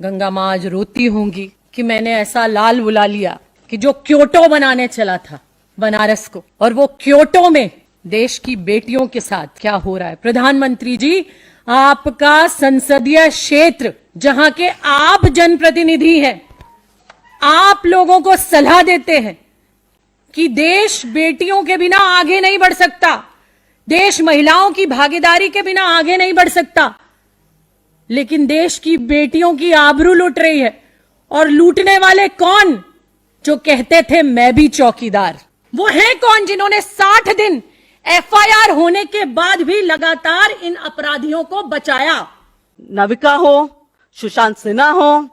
गंगा माँ आज रोती होंगी कि मैंने ऐसा लाल बुला लिया कि जो क्योटो बनाने चला था बनारस को, और वो क्योटो में देश की बेटियों के साथ क्या हो रहा है। प्रधानमंत्री जी, आपका संसदीय क्षेत्र जहां के आप जनप्रतिनिधि हैं, आप लोगों को सलाह देते हैं कि देश बेटियों के बिना आगे नहीं बढ़ सकता, देश महिलाओं की भागीदारी के बिना आगे नहीं बढ़ सकता, लेकिन देश की बेटियों की आबरू लूट रही है। और लूटने वाले कौन? जो कहते थे मैं भी चौकीदार। वो है कौन जिन्होंने 60 दिन एफआईआर होने के बाद भी लगातार इन अपराधियों को बचाया? नविका हो, सुशांत सिन्हा हो,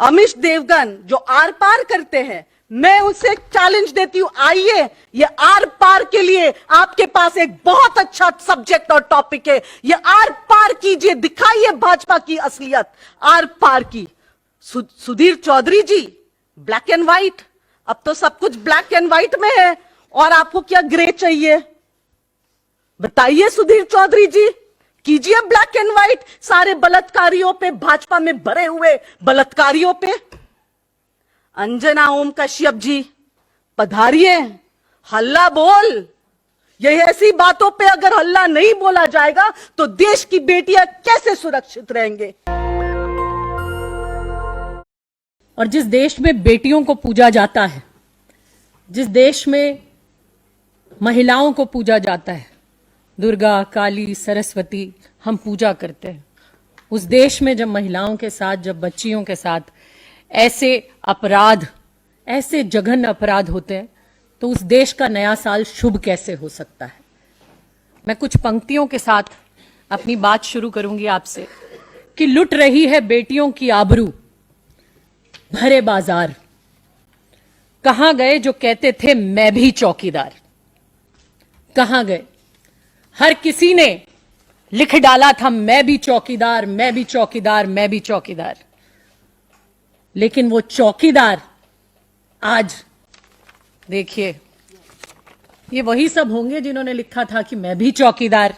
अमिश देवगन जो आर पार करते हैं, मैं उसे चैलेंज देती हूं, आइए ये आर पार के लिए आपके पास एक बहुत अच्छा सब्जेक्ट और टॉपिक है। ये आर पार कीजिए, दिखाइए भाजपा की असलियत आर पार की। सुधीर चौधरी जी, ब्लैक एंड व्हाइट, अब तो सब कुछ ब्लैक एंड व्हाइट में है, और आपको क्या ग्रे चाहिए? बताइए सुधीर चौधरी जी, कीजिए ब्लैक एंड व्हाइट सारे बलात्कारियों पे, भाजपा में भरे हुए बलात्कारियों पे। अंजना ओम कश्यप जी, पधारिए, हल्ला बोल। ये ऐसी बातों पे अगर हल्ला नहीं बोला जाएगा तो देश की बेटियां कैसे सुरक्षित रहेंगे? और जिस देश में बेटियों को पूजा जाता है, जिस देश में महिलाओं को पूजा जाता है, दुर्गा, काली, सरस्वती हम पूजा करते हैं, उस देश में जब महिलाओं के साथ, जब बच्चियों के साथ ऐसे अपराध, ऐसे जघन्य अपराध होते हैं, तो उस देश का नया साल शुभ कैसे हो सकता है? मैं कुछ पंक्तियों के साथ अपनी बात शुरू करूंगी आपसे कि लुट रही है बेटियों की आबरू भरे बाजार। कहां गए जो कहते थे मैं भी चौकीदार? कहां गए? हर किसी ने लिख डाला था मैं भी चौकीदार, मैं भी चौकीदार, मैं भी चौकीदार, लेकिन वो चौकीदार आज देखिए, ये वही सब होंगे जिन्होंने लिखा था कि मैं भी चौकीदार।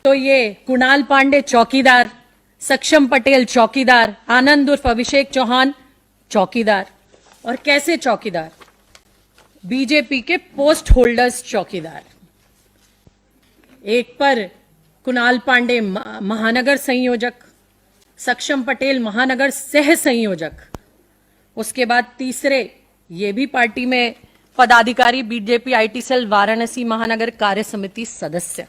तो ये कुणाल पांडे चौकीदार, सक्षम पटेल चौकीदार, आनंद उर्फ अभिषेक चौहान चौकीदार। और कैसे चौकीदार? बीजेपी के पोस्ट होल्डर्स चौकीदार। एक पर कुणाल पांडे महानगर संयोजक, सक्षम पटेल महानगर सह संयोजक, उसके बाद तीसरे ये भी पार्टी में पदाधिकारी, बीजेपी आईटी सेल वाराणसी महानगर कार्य समिति सदस्य।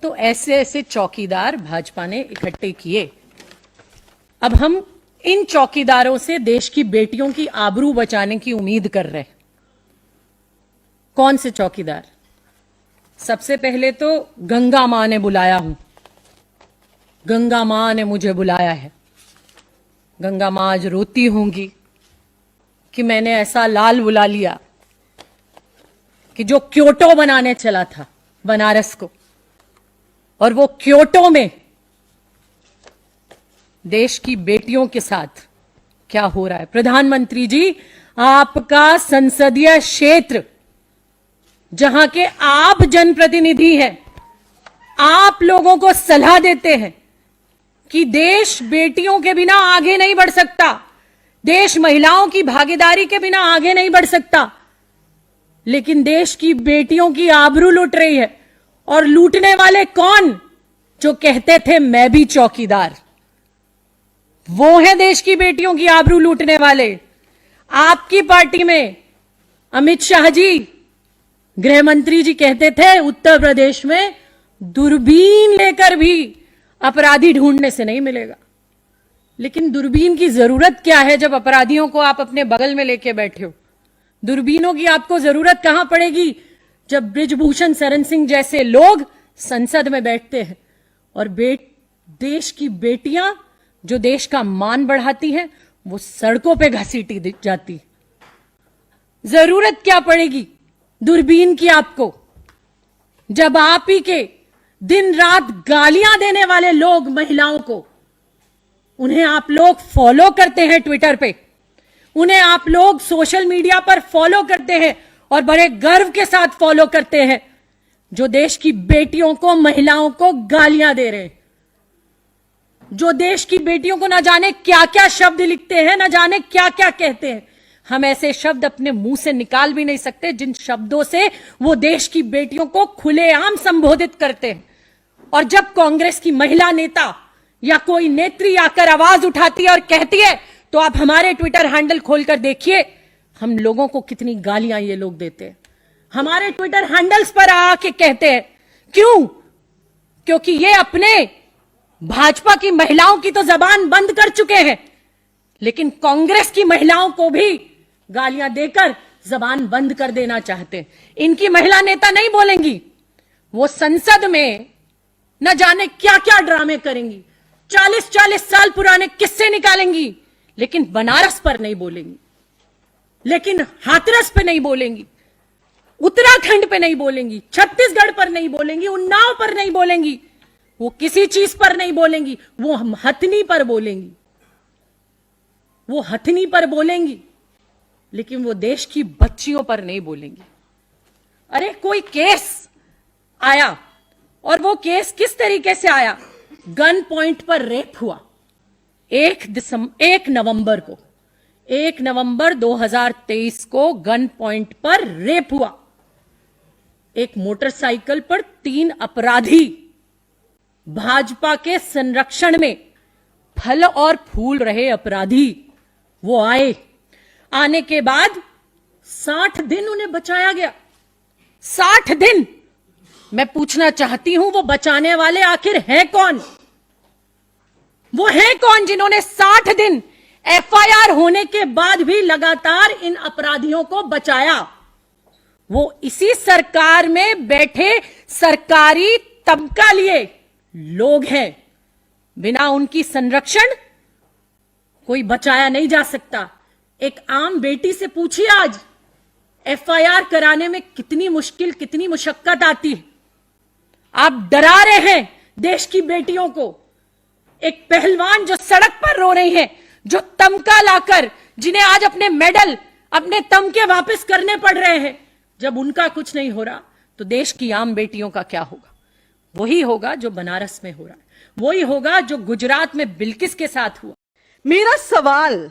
तो ऐसे ऐसे चौकीदार भाजपा ने इकट्ठे किए। अब हम इन चौकीदारों से देश की बेटियों की आबरू बचाने की उम्मीद कर रहे हैं। कौन से चौकीदार? सबसे पहले तो गंगा मां ने बुलाया हूं, गंगा मां ने मुझे बुलाया है। गंगा मां आज रोती होंगी कि मैंने ऐसा लाल बुला लिया कि जो क्योटो बनाने चला था बनारस को, और वो क्योटो में देश की बेटियों के साथ क्या हो रहा है। प्रधानमंत्री जी, आपका संसदीय क्षेत्र जहां के आप जनप्रतिनिधि हैं, आप लोगों को सलाह देते हैं कि देश बेटियों के बिना आगे नहीं बढ़ सकता, देश महिलाओं की भागीदारी के बिना आगे नहीं बढ़ सकता, लेकिन देश की बेटियों की आबरू लूट रही है। और लूटने वाले कौन? जो कहते थे मैं भी चौकीदार। वो है देश की बेटियों की आबरू लूटने वाले। आपकी पार्टी में अमित शाह जी, गृह मंत्री जी, कहते थे उत्तर प्रदेश में दूरबीन लेकर भी अपराधी ढूंढने से नहीं मिलेगा। लेकिन दूरबीन की जरूरत क्या है जब अपराधियों को आप अपने बगल में लेके बैठे हो? दूरबीनों की आपको जरूरत कहां पड़ेगी जब बृजभूषण शरण सिंह जैसे लोग संसद में बैठते हैं और देश की बेटियां जो देश का मान बढ़ाती हैं वो सड़कों पे घसीटी जाती। जरूरत क्या पड़ेगी दूरबीन की आपको जब आप ही के दिन रात गालियां देने वाले लोग महिलाओं को, उन्हें आप लोग फॉलो करते हैं ट्विटर पे, उन्हें आप लोग सोशल मीडिया पर फॉलो करते हैं और बड़े गर्व के साथ फॉलो करते हैं, जो देश की बेटियों को, महिलाओं को गालियां दे रहे हैं। जो देश की बेटियों को ना जाने क्या क्या शब्द लिखते हैं, ना जाने क्या क्या कहते हैं। हम ऐसे शब्द अपने मुंह से निकाल भी नहीं सकते जिन शब्दों से वो देश की बेटियों को खुलेआम संबोधित करते हैं। और जब कांग्रेस की महिला नेता या कोई नेत्री आकर आवाज उठाती है और कहती है, तो आप हमारे ट्विटर हैंडल खोलकर देखिए हम लोगों को कितनी गालियां ये लोग देते हैं। हमारे ट्विटर हैंडल्स पर आके कहते हैं, क्यों? क्योंकि ये अपने भाजपा की महिलाओं की तो जबान बंद कर चुके हैं, लेकिन कांग्रेस की महिलाओं को भी गालियां देकर जबान बंद कर देना चाहते हैं। इनकी महिला नेता नहीं बोलेंगी, वो संसद में न जाने क्या क्या ड्रामे करेंगी, 40-40 साल पुराने किस्से निकालेंगी, लेकिन बनारस पर नहीं बोलेंगी, लेकिन हाथरस पे नहीं बोलेंगी, उत्तराखंड पे नहीं बोलेंगी, छत्तीसगढ़ पर नहीं बोलेंगी, उन्नाव पर नहीं बोलेंगी, वो किसी चीज पर नहीं बोलेंगी, वो हथनी पर बोलेंगी, वो हथनी पर बोलेंगी, लेकिन वो देश की बच्चियों पर नहीं बोलेंगी। अरे कोई केस आया, और वो केस किस तरीके से आया? गन पॉइंट पर रेप हुआ 1 नवंबर 2023 को गन पॉइंट पर रेप हुआ। एक मोटरसाइकिल पर 3 अपराधी भाजपा के संरक्षण में फल और फूल रहे अपराधी वो आने के बाद 60 दिन उन्हें बचाया गया। 60 दिन। मैं पूछना चाहती हूं, वो बचाने वाले आखिर हैं कौन? वो हैं कौन जिन्होंने 60 दिन एफआईआर होने के बाद भी लगातार इन अपराधियों को बचाया? वो इसी सरकार में बैठे सरकारी तबका लिए लोग हैं। बिना उनकी संरक्षण कोई बचाया नहीं जा सकता। एक आम बेटी से पूछिए आज एफआईआर कराने में कितनी मुश्किल, कितनी मुशक्कत आती है। आप डरा रहे हैं देश की बेटियों को। एक पहलवान जो सड़क पर रो रही है, जो तमगा लाकर, जिन्हें आज अपने मेडल, अपने तमगे वापस करने पड़ रहे हैं, जब उनका कुछ नहीं हो रहा तो देश की आम बेटियों का क्या होगा? वही होगा जो बनारस में हो रहा है, वही होगा जो गुजरात में बिल्किस के साथ हुआ। मेरा सवाल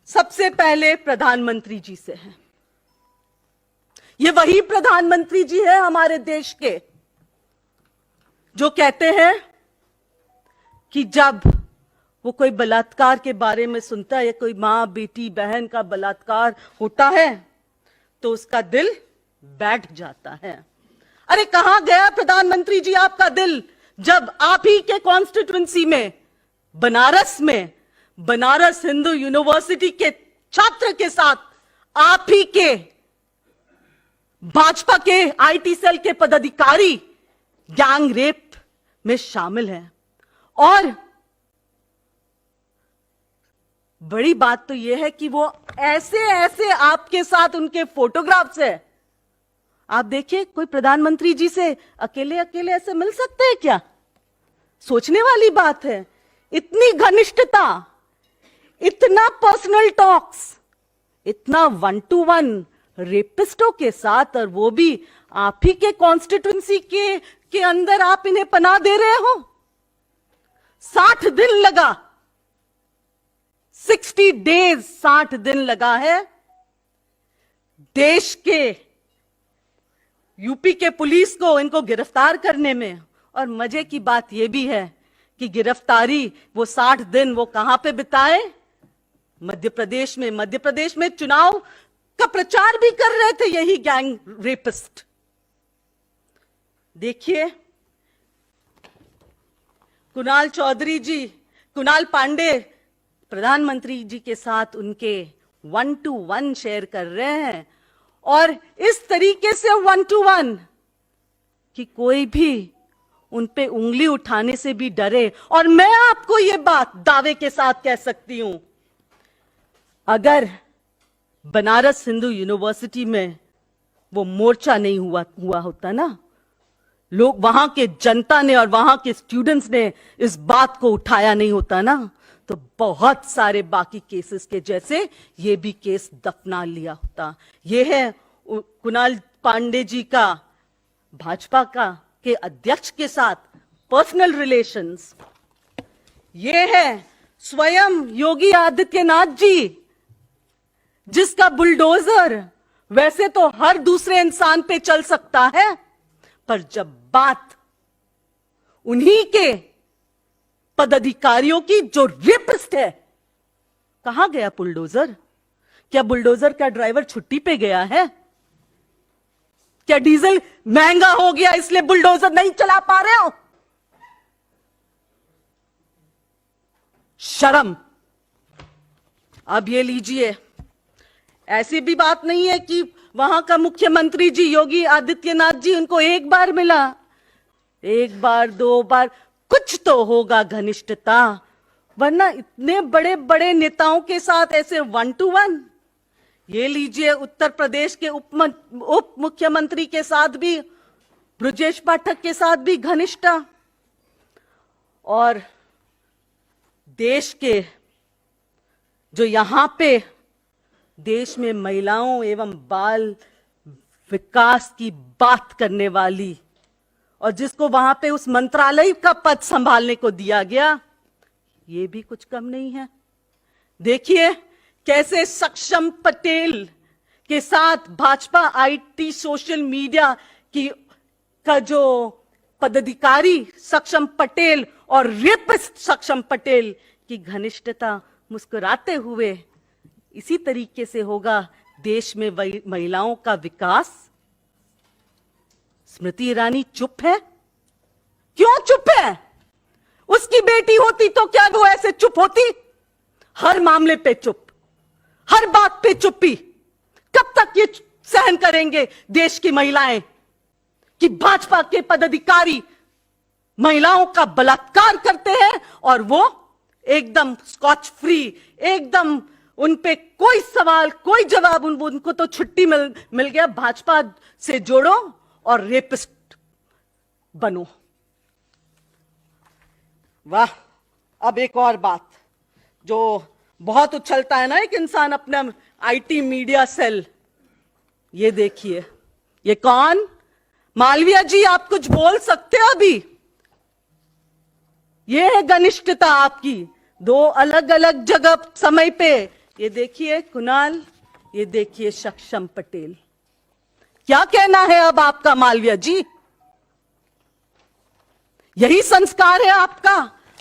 सबसे पहले प्रधानमंत्री जी से है। ये वही प्रधानमंत्री जी है हमारे देश के जो कहते हैं कि जब वो कोई बलात्कार के बारे में सुनता है, कोई मां बेटी बहन का बलात्कार होता है तो उसका दिल बैठ जाता है। अरे कहां गया प्रधानमंत्री जी आपका दिल, जब आप ही के कॉन्स्टिट्यूंसी में बनारस हिंदू यूनिवर्सिटी के छात्र के साथ आप ही के भाजपा के आईटी सेल के पदाधिकारी गैंग रेप में शामिल हैं। और बड़ी बात तो यह है कि वो ऐसे आपके साथ उनके फोटोग्राफ्स है। आप देखिए, कोई प्रधानमंत्री जी से अकेले ऐसे मिल सकते हैं क्या? सोचने वाली बात है। इतनी घनिष्ठता, इतना पर्सनल टॉक्स, इतना 1-to-1 रेपिस्टों के साथ, और वो भी आप ही के कॉन्स्टिट्यूंसी के अंदर आप इन्हें पनाह दे रहे हो। 60 दिन लगा, 60 डेज, 60 दिन लगा है देश के यूपी के पुलिस को इनको गिरफ्तार करने में। और मजे की बात यह भी है कि गिरफ्तारी वो 60 दिन वो कहां पे बिताए? मध्य प्रदेश में चुनाव का प्रचार भी कर रहे थे यही गैंग रेपिस्ट। देखिए, कुणाल पांडे प्रधानमंत्री जी के साथ उनके 1-to-1 शेयर कर रहे हैं, और इस तरीके से 1-to-1 कि कोई भी उन पे उंगली उठाने से भी डरे। और मैं आपको यह बात दावे के साथ कह सकती हूं, अगर बनारस हिंदू यूनिवर्सिटी में वो मोर्चा नहीं हुआ होता ना, लोग वहां के जनता ने और वहां के स्टूडेंट्स ने इस बात को उठाया नहीं होता ना, तो बहुत सारे बाकी केसेस के जैसे ये भी केस दफना लिया होता। ये है कुणाल पांडे जी का भाजपा के अध्यक्ष के साथ पर्सनल रिलेशंस। ये है स्वयं योगी आदित्यनाथ जी, जिसका बुलडोजर वैसे तो हर दूसरे इंसान पे चल सकता है, पर जब बात उन्हीं के पदाधिकारियों की जो रेपिस्ट है, कहां गया बुलडोजर? क्या बुलडोजर का ड्राइवर छुट्टी पे गया है? क्या डीजल महंगा हो गया इसलिए बुलडोजर नहीं चला पा रहे हो? शर्म। अब ये लीजिए, ऐसी भी बात नहीं है कि वहां का मुख्यमंत्री जी योगी आदित्यनाथ जी उनको एक बार मिला, एक बार दो बार, कुछ तो होगा घनिष्ठता, वरना इतने बड़े बड़े नेताओं के साथ ऐसे 1-to-1। ये लीजिए, उत्तर प्रदेश के उप मुख्यमंत्री के साथ भी, ब्रजेश पाठक के साथ भी घनिष्ठता, और देश के जो यहां पे देश में महिलाओं एवं बाल विकास की बात करने वाली, और जिसको वहां पे उस मंत्रालय का पद संभालने को दिया गया, ये भी कुछ कम नहीं है। देखिए कैसे सक्षम पटेल के साथ भाजपा आईटी सोशल मीडिया की का जो पदाधिकारी सक्षम पटेल और रेपिस्ट सक्षम पटेल की घनिष्ठता मुस्कुराते हुए, इसी तरीके से होगा देश में महिलाओं का विकास। स्मृति ईरानी चुप है। क्यों चुप है? उसकी बेटी होती तो क्या वो ऐसे चुप होती? हर मामले पे चुप, हर बात पे चुप्पी। कब तक ये सहन करेंगे देश की महिलाएं कि भाजपा के पदाधिकारी महिलाओं का बलात्कार करते हैं और वो एकदम स्कॉच फ्री, एकदम उन पे कोई सवाल कोई जवाब, उनको तो छुट्टी मिल गया, भाजपा से जोड़ो और रेपिस्ट बनो। वाह। अब एक और बात जो बहुत उछलता है ना एक इंसान अपना आईटी मीडिया सेल, ये देखिए, ये कौन? मालविया जी, आप कुछ बोल सकते हो अभी? ये है घनिष्ठता आपकी, दो अलग अलग जगह समय पे। ये देखिए कुणाल, ये देखिए सक्षम पटेल। क्या कहना है अब आपका मालविया जी? यही संस्कार है आपका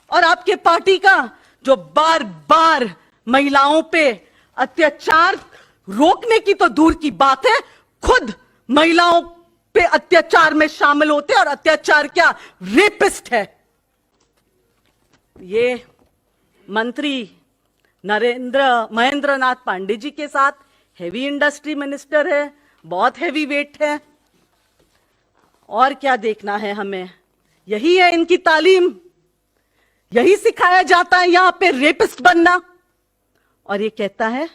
और आपके पार्टी का, जो बार बार महिलाओं पे अत्याचार रोकने की तो दूर की बात है, खुद महिलाओं पे अत्याचार में शामिल होते हैं, और अत्याचार क्या, रेपिस्ट है। ये मंत्री महेंद्र नाथ पांडे जी के साथ हेवी इंडस्ट्री मिनिस्टर है, बहुत हेवी वेट है। और क्या देखना है हमें? यही है इनकी तालीम, यही सिखाया जाता है यहां पे रेपिस्ट बनना। और ये कहता है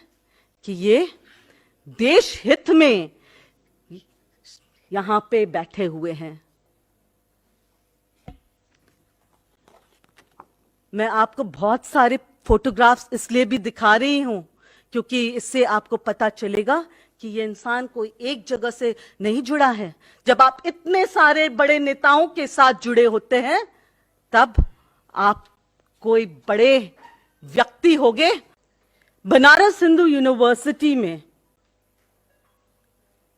कि ये देश हित में यहां पे बैठे हुए हैं। मैं आपको बहुत सारे फोटोग्राफ्स इसलिए भी दिखा रही हूं क्योंकि इससे आपको पता चलेगा कि ये इंसान कोई एक जगह से नहीं जुड़ा है। जब आप इतने सारे बड़े नेताओं के साथ जुड़े होते हैं तब आप कोई बड़े व्यक्ति होगे। बनारस हिंदू यूनिवर्सिटी में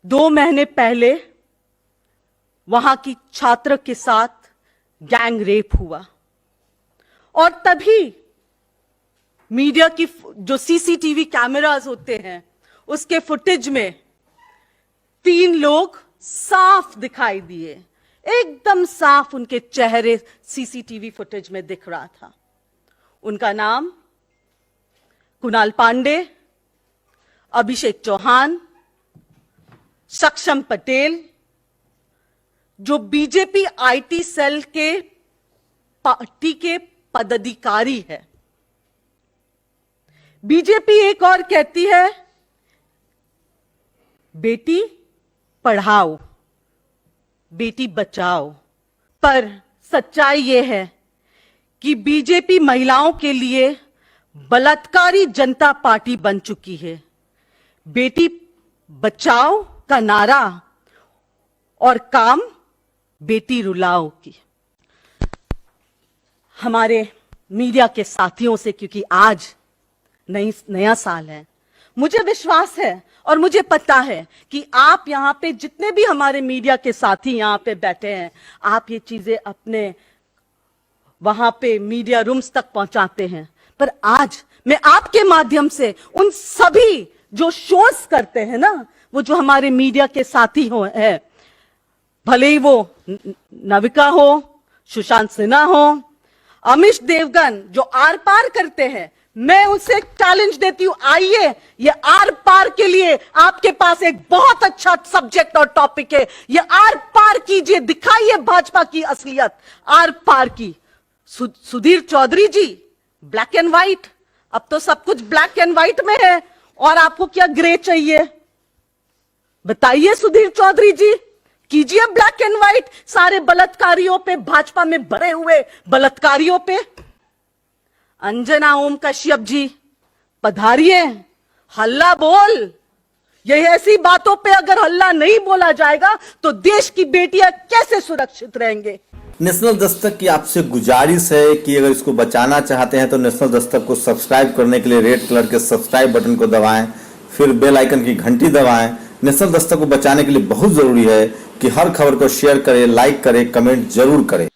2 महीने पहले वहां की छात्र के साथ गैंग रेप हुआ, और तभी मीडिया की जो सीसीटीवी कैमरास होते हैं उसके फुटेज में 3 लोग साफ दिखाई दिए, एकदम साफ उनके चेहरे सीसीटीवी फुटेज में दिख रहा था। उनका नाम कुणाल पांडे, अभिषेक चौहान, सक्षम पटेल, जो बीजेपी आईटी सेल के पार्टी के पदाधिकारी है। बीजेपी एक और कहती है बेटी पढ़ाओ बेटी बचाओ, पर सच्चाई यह है कि बीजेपी महिलाओं के लिए बलात्कारी जनता पार्टी बन चुकी है। बेटी बचाओ का नारा और काम बेटी रुलाओ की। हमारे मीडिया के साथियों से, क्योंकि आज नया साल है। मुझे विश्वास है और मुझे पता है कि आप यहाँ पे जितने भी हमारे मीडिया के साथी यहाँ पे बैठे हैं, आप ये चीजें अपने वहां पे मीडिया रूम्स तक पहुंचाते हैं। पर आज मैं आपके माध्यम से उन सभी जो शोज करते हैं ना, वो जो हमारे मीडिया के साथी हो है, भले ही वो नविका हो, सुशांत सिन्हा हो, अमिश देवगन जो आर पार करते हैं, मैं उसे चैलेंज देती हूं, आइए ये आर पार के लिए आपके पास एक बहुत अच्छा सब्जेक्ट और टॉपिक है। ये आर पार कीजिए, दिखाइए भाजपा की असलियत आर पार की। सुधीर चौधरी जी, ब्लैक एंड व्हाइट, अब तो सब कुछ ब्लैक एंड व्हाइट में है, और आपको क्या ग्रे चाहिए? बताइए सुधीर चौधरी जी, कीजिए ब्लैक एंड व्हाइट सारे बलात्कारियों पे, भाजपा में भरे हुए बलात्कारियों पे। अंजना ओम कश्यप जी, पधारिए, हल्ला बोल। यही ऐसी बातों पे अगर हल्ला नहीं बोला जाएगा तो देश की बेटियां कैसे सुरक्षित रहेंगे? नेशनल दस्तक की आपसे गुजारिश है कि अगर इसको बचाना चाहते हैं तो नेशनल दस्तक को सब्सक्राइब करने के लिए रेड कलर के सब्सक्राइब बटन को दबाएं, फिर बेल आइकन की घंटी दबाएं। नेशनल दस्तक को बचाने के लिए बहुत जरूरी है कि हर खबर को शेयर करें, लाइक करें, कमेंट जरूर करें।